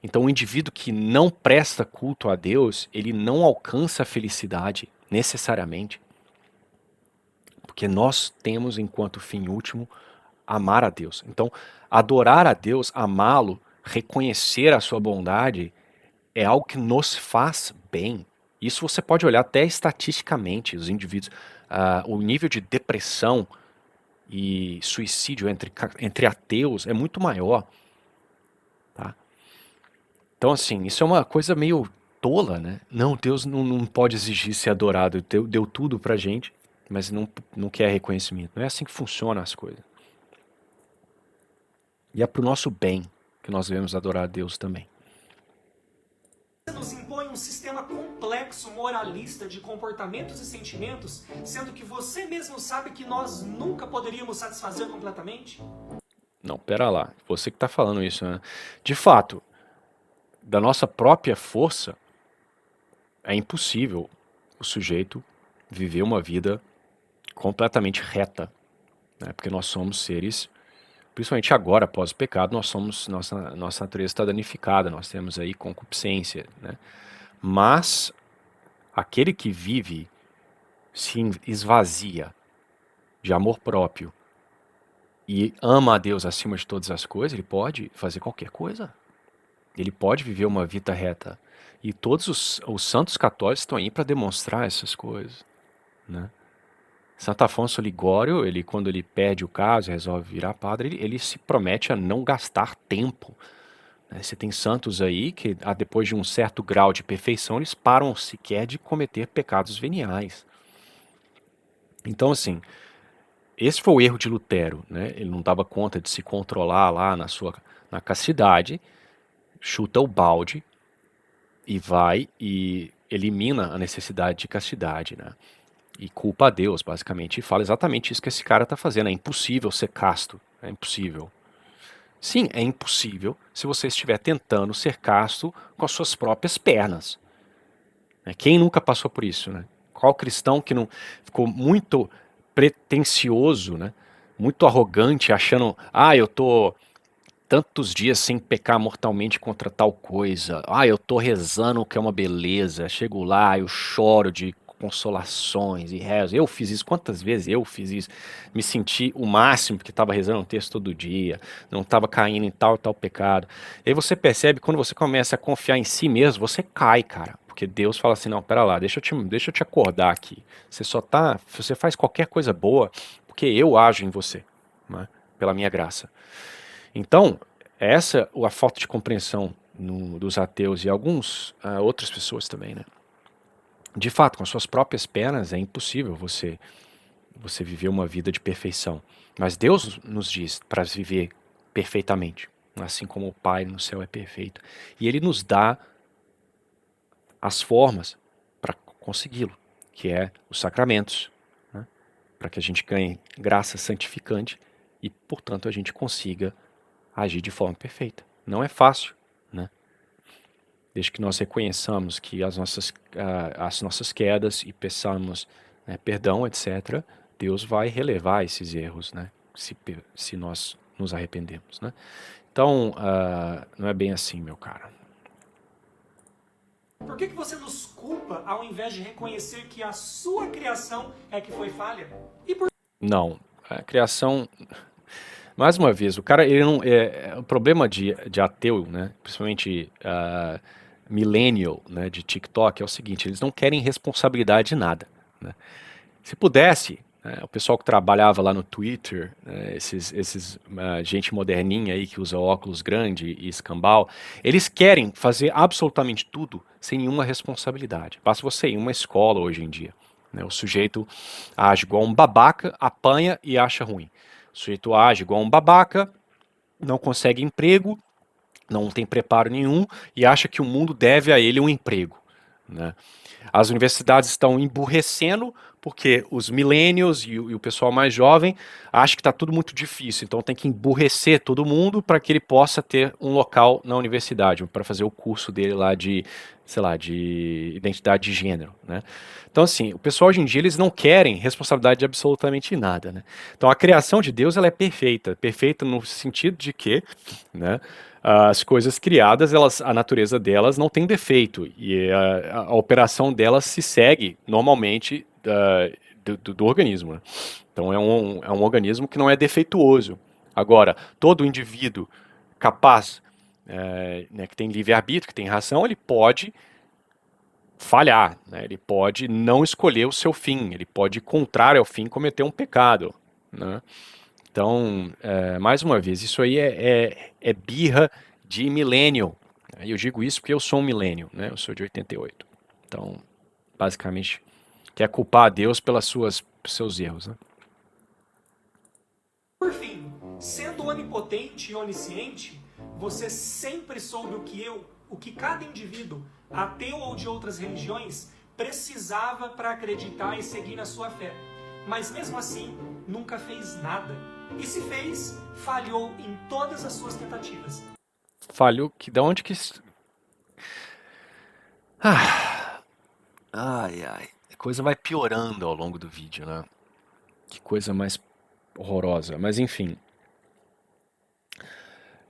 Então o indivíduo que não presta culto a Deus, ele não alcança a felicidade necessariamente, porque nós temos enquanto fim último amar a Deus. Então, adorar a Deus, amá-lo, reconhecer a sua bondade é algo que nos faz bem. Isso você pode olhar até estatisticamente, os indivíduos, o nível de depressão e suicídio entre ateus é muito maior, tá? Então, assim, isso é uma coisa meio tola, né? Não, Deus não pode exigir ser adorado, deu tudo pra gente, mas não quer reconhecimento. Não é assim que funcionam as coisas. E é pro nosso bem que nós devemos adorar a Deus também. Nos impõe um sistema complexo, moralista de comportamentos e sentimentos, sendo que você mesmo sabe que nós nunca poderíamos satisfazer completamente? Não, pera lá. Você que tá falando isso, né? De fato, da nossa própria força, é impossível o sujeito viver uma vida completamente reta, né? Porque nós somos seres, principalmente agora, após o pecado, nossa natureza está danificada, nós temos aí concupiscência, né? Mas aquele que vive, se esvazia de amor próprio e ama a Deus acima de todas as coisas, ele pode fazer qualquer coisa. Ele pode viver uma vida reta. E todos os santos católicos estão aí para demonstrar essas coisas, né? Santo Afonso Ligório, quando ele perde o caso e resolve virar padre, ele se promete a não gastar tempo, né? Você tem santos aí que, depois de um certo grau de perfeição, eles param sequer de cometer pecados veniais. Então, assim, esse foi o erro de Lutero, né? Ele não dava conta de se controlar lá na castidade, chuta o balde e vai e elimina a necessidade de castidade, né? E culpa a Deus, basicamente, e fala exatamente isso que esse cara está fazendo. É impossível ser casto, é impossível. Sim, é impossível se você estiver tentando ser casto com as suas próprias pernas. Né? Quem nunca passou por isso, né? Qual cristão que não ficou muito pretensioso, né? Muito arrogante, achando, eu tô tantos dias sem pecar mortalmente contra tal coisa. Eu tô rezando que é uma beleza. Chego lá, eu choro de consolações e rezo. Eu fiz isso, quantas vezes eu fiz isso? Me senti o máximo porque estava rezando um texto todo dia, não estava caindo em tal e tal pecado. E aí você percebe, quando você começa a confiar em si mesmo, você cai, cara. Porque Deus fala assim, não, pera lá, deixa eu te acordar aqui. Você faz qualquer coisa boa porque eu ajo em você, né? Pela minha graça. Então, essa a falta de compreensão dos ateus e alguns outras pessoas também, né? De fato, com as suas próprias pernas é impossível você viver uma vida de perfeição. Mas Deus nos diz para viver perfeitamente, assim como o Pai no céu é perfeito. E Ele nos dá as formas para consegui-lo, que é os sacramentos, né? Para que a gente ganhe graça santificante e, portanto, a gente consiga agir de forma perfeita. Não é fácil, né? Desde que nós reconheçamos que as nossas quedas e peçamos, né, perdão, etc., Deus vai relevar esses erros, né? Se nós nos arrependemos, né? Então, não é bem assim, meu cara. Por que você nos culpa ao invés de reconhecer que a sua criação é que foi falha? Não, a criação Mais uma vez, o cara, ele não, o problema de ateu, né, principalmente millennial, né, de TikTok, é o seguinte, eles não querem responsabilidade de nada, né? Se pudesse, né, o pessoal que trabalhava lá no Twitter, né, esses gente moderninha aí que usa óculos grande e escambau, eles querem fazer absolutamente tudo sem nenhuma responsabilidade. Basta você ir em uma escola hoje em dia, né, o sujeito age igual um babaca, apanha e acha ruim. O sujeito age igual um babaca, não consegue emprego, não tem preparo nenhum e acha que o mundo deve a ele um emprego, né? As universidades estão emburrecendo porque os millennials e o pessoal mais jovem acham que está tudo muito difícil, então tem que emburrecer todo mundo para que ele possa ter um local na universidade, para fazer o curso dele lá de, sei lá, de identidade de gênero, né? Então assim, o pessoal hoje em dia eles não querem responsabilidade de absolutamente nada, né? Então a criação de Deus ela é perfeita, perfeita no sentido de que, né, as coisas criadas, a natureza delas não tem defeito e a operação delas se segue normalmente do organismo, né? Então é um organismo que não é defeituoso. Agora, todo indivíduo capaz, né, que tem livre-arbítrio, que tem razão, ele pode falhar, né? Ele pode não escolher o seu fim, ele pode ir contrário ao fim cometer um pecado, né? Então, mais uma vez, isso aí é birra de millennial. E eu digo isso porque eu sou um millennial, né? Eu sou de 88. Então, basicamente, quer culpar a Deus pelos seus erros, né? Por fim, sendo onipotente e onisciente, você sempre soube o que cada indivíduo, ateu ou de outras religiões, precisava para acreditar e seguir na sua fé. Mas mesmo assim, nunca fez nada. E se fez, falhou em todas as suas tentativas. Falhou que da onde que ai, a coisa vai piorando ao longo do vídeo, né? Que coisa mais horrorosa. Mas enfim,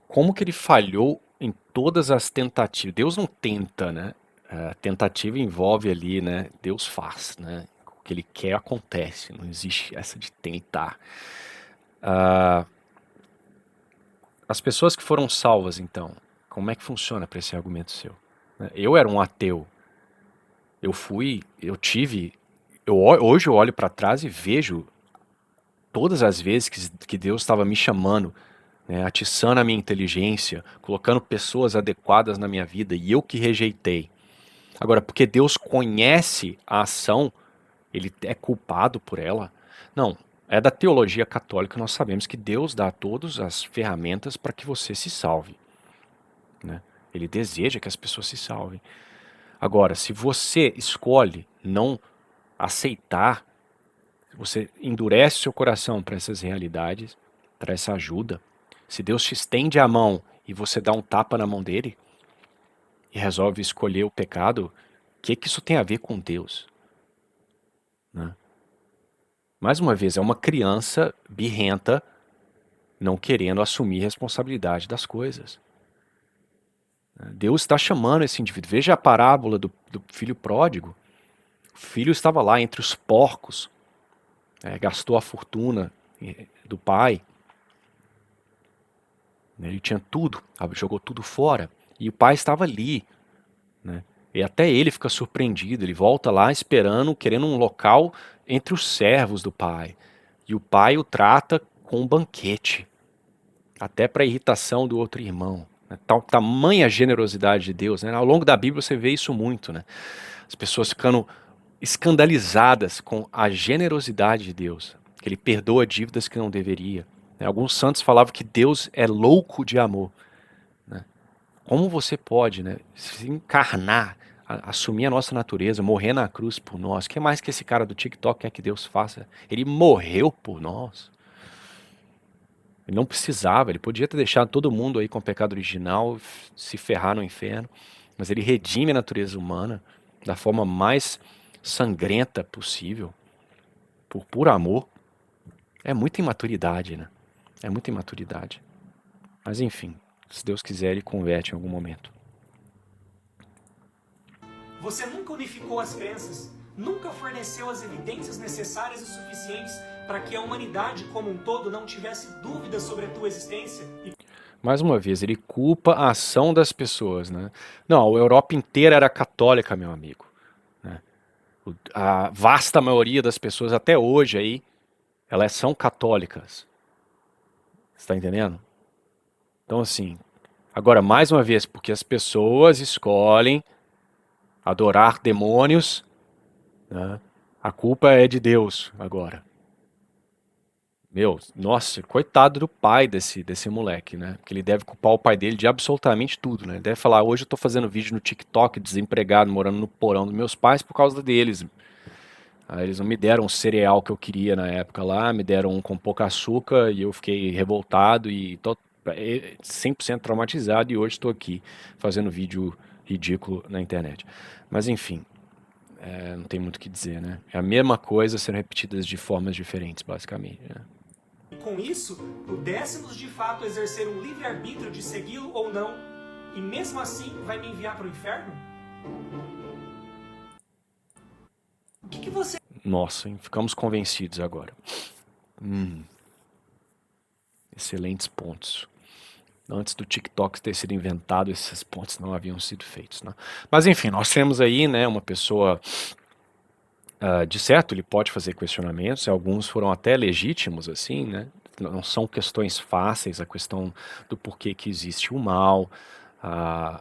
como que ele falhou em todas as tentativas? Deus não tenta, né? A tentativa envolve ali, né? Deus faz, né? O que ele quer acontece. Não existe essa de tentar. As pessoas que foram salvas, então, como é que funciona para esse argumento seu? Eu era um ateu. Hoje eu olho para trás e vejo todas as vezes que Deus estava me chamando, né, atiçando a minha inteligência, colocando pessoas adequadas na minha vida e eu que rejeitei. Agora, porque Deus conhece a ação, ele é culpado por ela? Não. É da teologia católica, nós sabemos que Deus dá a todos as ferramentas para que você se salve, né? Ele deseja que as pessoas se salvem. Agora, se você escolhe não aceitar, você endurece seu coração para essas realidades, para essa ajuda. Se Deus te estende a mão e você dá um tapa na mão dele e resolve escolher o pecado, o que isso tem a ver com Deus, né? Mais uma vez, é uma criança birrenta não querendo assumir responsabilidade das coisas. Deus está chamando esse indivíduo. Veja a parábola do filho pródigo. O filho estava lá entre os porcos, gastou a fortuna do pai. Ele tinha tudo, jogou tudo fora. E o pai estava ali, né? E até ele fica surpreendido. Ele volta lá esperando, querendo um local entre os servos do pai. E o pai o trata com um banquete, até para irritação do outro irmão. Tamanha generosidade de Deus, né? Ao longo da Bíblia você vê isso muito, né? As pessoas ficando escandalizadas com a generosidade de Deus, que ele perdoa dívidas que não deveria. Alguns santos falavam que Deus é louco de amor, né? Como você pode, né, se encarnar, assumir a nossa natureza, morrer na cruz por nós? O que mais que esse cara do TikTok quer que Deus faça? Ele morreu por nós. Ele não precisava, ele podia ter deixado todo mundo aí com o pecado original, se ferrar no inferno, mas ele redime a natureza humana da forma mais sangrenta possível, por puro amor. É muita imaturidade, né? É muita imaturidade. Mas enfim, se Deus quiser, ele converte em algum momento. Você nunca unificou as crenças, nunca forneceu as evidências necessárias e suficientes para que a humanidade como um todo não tivesse dúvidas sobre a tua existência e Mais uma vez, ele culpa a ação das pessoas, né? Não, a Europa inteira era católica, meu amigo, né? A vasta maioria das pessoas até hoje aí, elas são católicas. Você tá entendendo? Então, assim, agora, mais uma vez, porque as pessoas escolhem adorar demônios, né? A culpa é de Deus agora. Meu, nossa, coitado do pai desse moleque, né? Porque ele deve culpar o pai dele de absolutamente tudo, né? Ele deve falar, hoje eu tô fazendo vídeo no TikTok, desempregado, morando no porão dos meus pais por causa deles. Aí eles não me deram o cereal que eu queria na época lá, me deram um com pouco açúcar e eu fiquei revoltado e tô 100% traumatizado e hoje estou aqui fazendo vídeo ridículo na internet. Mas enfim, não tem muito o que dizer, né? É a mesma coisa sendo repetidas de formas diferentes, basicamente, né? com isso, pudéssemos de fato exercer um livre-arbítrio de segui-lo ou não, e mesmo assim vai me enviar para o inferno? O que você... Nossa, hein? Ficamos convencidos agora. Excelentes pontos. Antes do TikTok ter sido inventado, esses pontos não haviam sido feitos, né? Mas enfim, nós temos aí, né, uma pessoa, de certo, ele pode fazer questionamentos, alguns foram até legítimos, assim, né? Não são questões fáceis, a questão do porquê que existe o mal,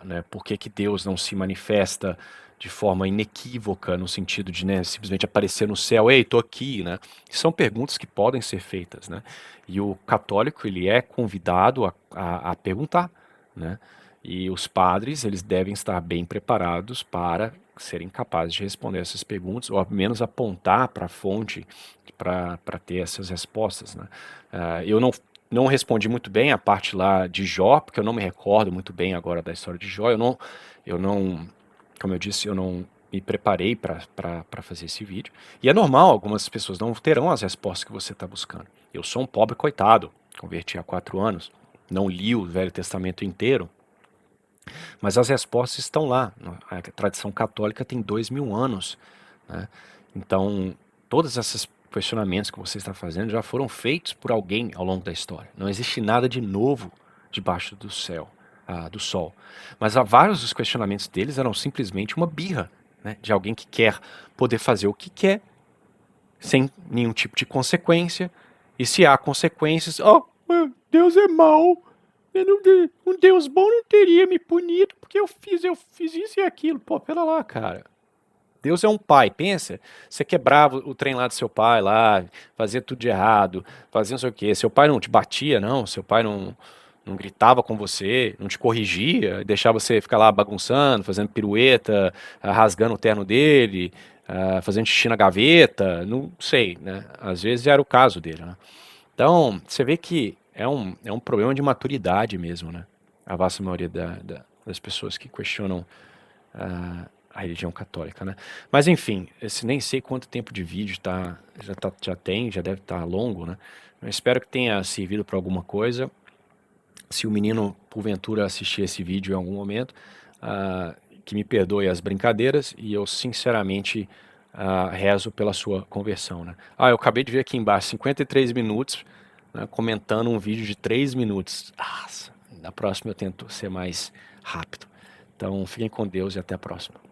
né, por que que Deus não se manifesta de forma inequívoca, no sentido de, né, simplesmente aparecer no céu, ei, tô aqui, né? São perguntas que podem ser feitas, né? E o católico, ele é convidado a perguntar, né? E os padres, eles devem estar bem preparados para serem capazes de responder essas perguntas, ou ao menos apontar para a fonte para ter essas respostas, né? Eu não respondi muito bem a parte lá de Jó, porque eu não me recordo muito bem agora da história de Jó. Eu não, como eu disse, eu não me preparei para fazer esse vídeo. E é normal, algumas pessoas não terão as respostas que você está buscando. Eu sou um pobre coitado, converti há 4 anos, não li o Velho Testamento inteiro, mas as respostas estão lá. A tradição católica tem 2000 anos, né? Então, todos esses questionamentos que você está fazendo já foram feitos por alguém ao longo da história. Não existe nada de novo debaixo do céu, do sol. Mas há vários dos questionamentos deles eram simplesmente uma birra, né, de alguém que quer poder fazer o que quer, sem nenhum tipo de consequência. E se há consequências, Deus é mau. Um Deus bom não teria me punido porque eu fiz isso e aquilo. Pô, pera lá, cara. Deus é um pai, pensa. Você quebrava o trem lá do seu pai, lá, fazia tudo de errado, fazia não sei o quê. Seu pai não te batia, não. Seu pai não gritava com você, não te corrigia, deixava você ficar lá bagunçando, fazendo pirueta, rasgando o terno dele, fazendo xixi na gaveta, não sei, né? Às vezes era o caso dele, né? Então, você vê que é um problema de maturidade mesmo, né? A vasta maioria das pessoas que questionam a religião católica, né? Mas enfim, nem sei quanto tempo de vídeo já deve estar longo, né? Eu espero que tenha servido para alguma coisa. Se o menino, porventura, assistir esse vídeo em algum momento, que me perdoe as brincadeiras e eu sinceramente rezo pela sua conversão, né? Eu acabei de ver aqui embaixo, 53 minutos, né, comentando um vídeo de 3 minutos. Na próxima eu tento ser mais rápido. Então, fiquem com Deus e até a próxima.